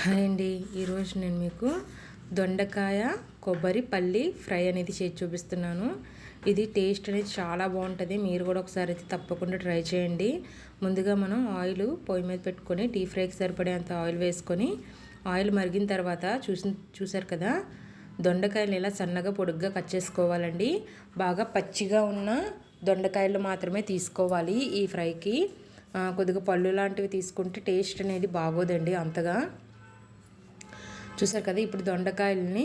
Hi అండి. ఈరోజు నేను మీకు దొండకాయ కొబ్బరి పల్లి ఫ్రై అనేది చేసి చూపిస్తున్నాను. ఇది టేస్ట్ అనేది చాలా బాగుంటుంది. మీరు కూడా ఒకసారి అయితే తప్పకుండా ట్రై చేయండి. ముందుగా మనం ఆయిల్ పొయ్యి మీద పెట్టుకొని డీప్ ఫ్రైకి సరిపడేంత ఆయిల్ వేసుకొని ఆయిల్ మరిగిన తర్వాత చూసారు కదా, దొండకాయలు ఇలా సన్నగా పొడుగ్గా కట్ చేసుకోవాలండి. బాగా పచ్చిగా ఉన్న దొండకాయలు మాత్రమే తీసుకోవాలి ఈ ఫ్రైకి. కొద్దిగా పళ్ళు లాంటివి తీసుకుంటే టేస్ట్ అనేది బాగోదండి అంతగా. చూసారు కదా, ఇప్పుడు దొండకాయలని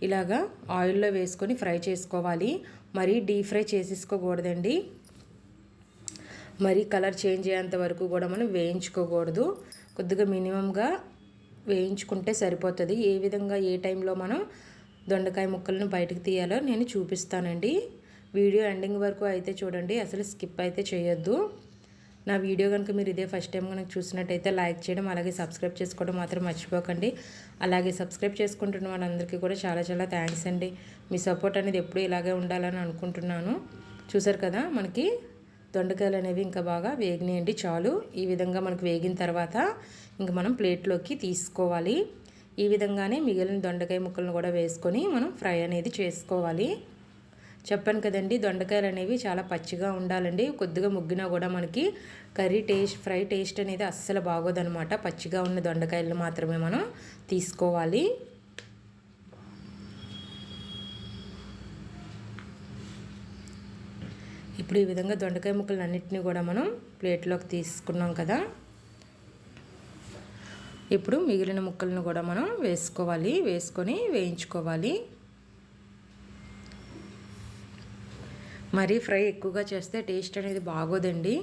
ఇలాగా ఆయిల్లో వేసుకొని ఫ్రై చేసుకోవాలి. మరీ డీప్ ఫ్రై చేసేసుకోకూడదండి. మరీ కలర్ చేంజ్ అయ్యేంత వరకు కూడా మనం వేయించుకోకూడదు. కొద్దిగా మినిమంగా వేయించుకుంటే సరిపోతుంది. ఏ విధంగా ఏ టైంలో మనం దొండకాయ ముక్కలను బయటకు తీయాలో నేను చూపిస్తానండి. వీడియో ఎండింగ్ వరకు అయితే చూడండి, అసలు స్కిప్ అయితే చేయొద్దు. నా వీడియో కనుక మీరు ఇదే ఫస్ట్ టైం కనుక చూసినట్టయితే లైక్ చేయడం, అలాగే సబ్స్క్రైబ్ చేసుకోవడం మాత్రం మర్చిపోకండి. అలాగే సబ్స్క్రైబ్ చేసుకుంటున్న వాళ్ళందరికీ కూడా చాలా చాలా థ్యాంక్స్ అండి. మీ సపోర్ట్ అనేది ఎప్పుడూ ఇలాగే ఉండాలని అనుకుంటున్నాను. చూసారు కదా, మనకి దొండకాయలు అనేవి ఇంకా బాగా వేగినాయండి. చాలు, ఈ విధంగా మనకు వేగిన తర్వాత ఇంకా మనం ప్లేట్లోకి తీసుకోవాలి. ఈ విధంగానే మిగిలిన దొండకాయ ముక్కలను కూడా వేసుకొని మనం ఫ్రై అనేది చేసుకోవాలి. చెప్పాను కదండి, దొండకాయలు అనేవి చాలా పచ్చిగా ఉండాలండి. కొద్దిగా ముగ్గినా కూడా మనకి కర్రీ టేస్ట్, ఫ్రై టేస్ట్ అనేది అస్సలు బాగోదనమాట. పచ్చిగా ఉన్న దొండకాయలు మాత్రమే మనం తీసుకోవాలి. ఇప్పుడు ఈ విధంగా దొండకాయ ముక్కలు అన్నిటినీ కూడా మనం ప్లేట్లోకి తీసుకున్నాం కదా. ఇప్పుడు మిగిలిన ముక్కలను కూడా మనం వేసుకోవాలి. వేసుకొని వేయించుకోవాలి. మరీ ఫ్రై ఎక్కువగా చేస్తే టేస్ట్ అనేది బాగోదండి.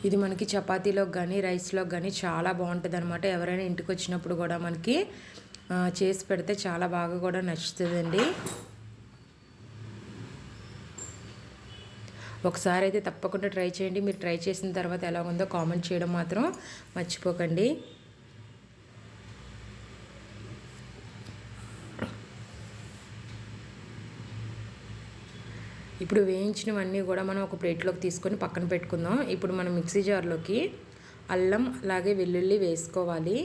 ఇది మనకి చపాతీలోకి కానీ రైస్లోకి కానీ చాలా బాగుంటుంది అనమాట. ఎవరైనా ఇంటికి వచ్చినప్పుడు కూడా మనకి చేసి పెడితే చాలా బాగా కూడా నచ్చుతుందండి. ఒకసారి అయితే తప్పకుండా ట్రై చేయండి. మీరు ట్రై చేసిన తర్వాత ఎలా ఉందో కామెంట్ చేయడం మాత్రం మర్చిపోకండి. ఇప్పుడు వేయించినవన్నీ కూడా మనం ఒక ప్లేట్లోకి తీసుకొని పక్కన పెట్టుకుందాం. ఇప్పుడు మనం మిక్సీ జార్లోకి అల్లం అలాగే వెల్లుల్లి వేసుకోవాలి.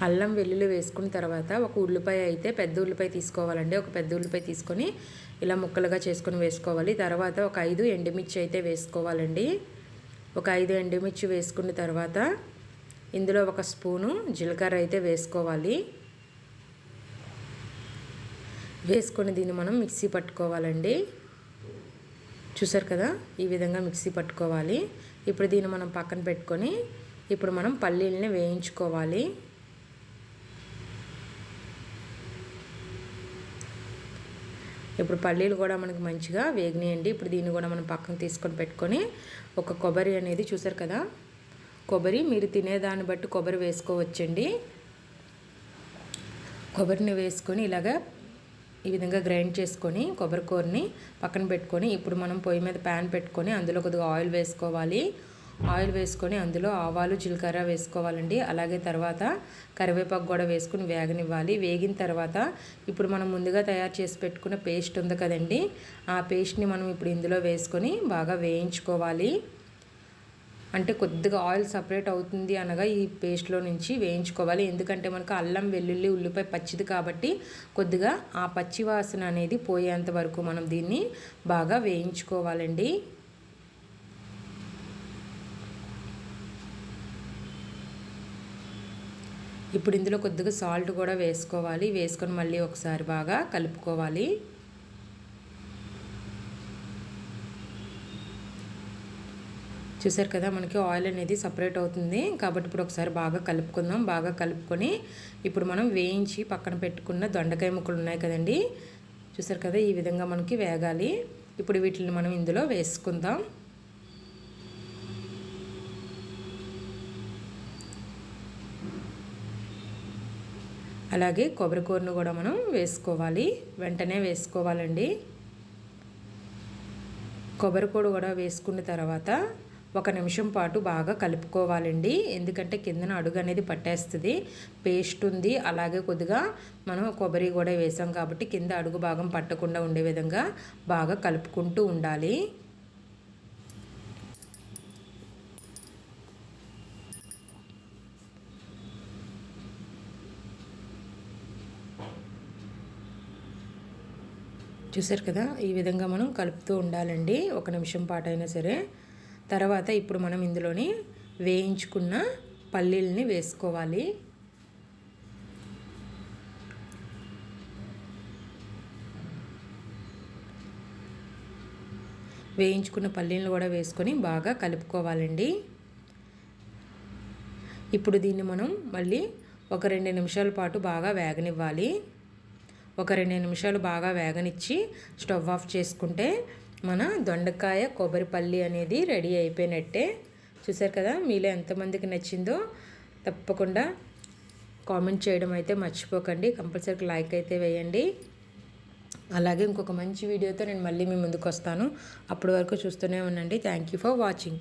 అల్లం వెల్లుల్లి వేసుకున్న తర్వాత ఒక ఉల్లిపాయ అయితే పెద్ద ఉల్లిపాయ తీసుకోవాలండి. ఒక పెద్ద ఉల్లిపాయ తీసుకొని ఇలా ముక్కలుగా చేసుకొని వేసుకోవాలి. తర్వాత ఒక 5 ఎండుమిర్చి అయితే వేసుకోవాలండి. ఒక 5 ఎండుమిర్చి వేసుకున్న తర్వాత ఇందులో ఒక స్పూను జీలకర్ర అయితే వేసుకోవాలి. వేసుకొని దీన్ని మనం మిక్సీ పట్టుకోవాలండి. చూసారు కదా, ఈ విధంగా మిక్సీ పట్టుకోవాలి. ఇప్పుడు దీన్ని మనం పక్కన పెట్టుకొని ఇప్పుడు మనం పల్లీలని వేయించుకోవాలి. ఇప్పుడు పల్లీలు కూడా మనకి మంచిగా వేగినాయండి. ఇప్పుడు దీన్ని కూడా మనం పక్కన తీసుకొని పెట్టుకొని ఒక కొబ్బరి అనేది, చూసారు కదా, కొబ్బరి మీరు తినేదాన్ని బట్టి కొబ్బరి వేసుకోవచ్చండి. కొబ్బరిని వేసుకొని ఇలాగా ఈ విధంగా గ్రైండ్ చేసుకొని కొబ్బరి కూరని పక్కన పెట్టుకొని ఇప్పుడు మనం పొయ్యి మీద ప్యాన్ పెట్టుకొని అందులో కొద్దిగా ఆయిల్ వేసుకోవాలి. ఆయిల్ వేసుకొని అందులో ఆవాలు జీలకర్ర వేసుకోవాలండి. అలాగే తర్వాత కరివేపాకు కూడా వేసుకుని వేగనివ్వాలి. వేగిన తర్వాత ఇప్పుడు మనం ముందుగా తయారు చేసి పెట్టుకున్న పేస్ట్ ఉంది కదండి, ఆ పేస్ట్ని మనం ఇప్పుడు ఇందులో వేసుకొని బాగా వేయించుకోవాలి. అంటే కొద్దిగా ఆయిల్ సపరేట్ అవుతుంది అనగా ఈ పేస్ట్లో నుంచి వేయించుకోవాలి. ఎందుకంటే మనకు అల్లం వెల్లుల్లి ఉల్లిపాయ పచ్చిది కాబట్టి కొద్దిగా ఆ పచ్చి వాసన అనేది పోయేంత వరకు మనం దీన్ని బాగా వేయించుకోవాలండి. ఇప్పుడు ఇందులో కొద్దిగా సాల్ట్ కూడా వేసుకోవాలి. వేసుకొని మళ్ళీ ఒకసారి బాగా కలుపుకోవాలి. చూసారు కదా, మనకి ఆయిల్ అనేది సపరేట్ అవుతుంది కాబట్టి ఇప్పుడు ఒకసారి బాగా కలుపుకుందాం. బాగా కలుపుకొని ఇప్పుడు మనం వేయించి పక్కన పెట్టుకున్న దొండకాయ ముక్కలు ఉన్నాయి కదండి, చూసారు కదా, ఈ విధంగా మనకి వేగాలి. ఇప్పుడు వీటిని మనం ఇందులో వేసుకుందాం. అలాగే కొబ్బరి కూరను కూడా మనం వేసుకోవాలి. వెంటనే వేసుకోవాలండి. కొబ్బరి పొడి కూడా వేసుకున్న తర్వాత 1 నిమిషం పాటు బాగా కలుపుకోవాలండి. ఎందుకంటే కిందన అడుగు అనేది పట్టేస్తుంది. పేస్ట్ ఉంది, అలాగే కొద్దిగా మనం కొబ్బరి కూడా వేసాం కాబట్టి కింద అడుగు భాగం పట్టకుండా ఉండే విధంగా బాగా కలుపుకుంటూ ఉండాలి. చూసారు కదా, ఈ విధంగా మనం కలుపుతూ ఉండాలండి 1 నిమిషం పాటు అయినా సరే. తర్వాత ఇప్పుడు మనం ఇందులోని వేయించుకున్న పల్లీలని వేసుకోవాలి. వేయించుకున్న పల్లీలను కూడా వేసుకొని బాగా కలుపుకోవాలండి. ఇప్పుడు దీన్ని మనం మళ్ళీ ఒక 2 నిమిషాల పాటు బాగా వేగనివ్వాలి. ఒక 2 నిమిషాలు బాగా వేగనిచ్చి స్టవ్ ఆఫ్ చేసుకుంటే మన దొండకాయ కొబ్బరి పల్లి అనేది రెడీ అయిపోయినట్టే. చూసారు కదా, మీలో ఎంతమందికి నచ్చిందో తప్పకుండా కామెంట్ చేయడం అయితే మర్చిపోకండి. కంపల్సరీ లైక్ అయితే వేయండి. అలాగే ఇంకొక మంచి వీడియోతో నేను మళ్ళీ మీ ముందుకు వస్తాను. అప్పటి వరకు చూస్తూనే ఉండండి. Thank you for watching.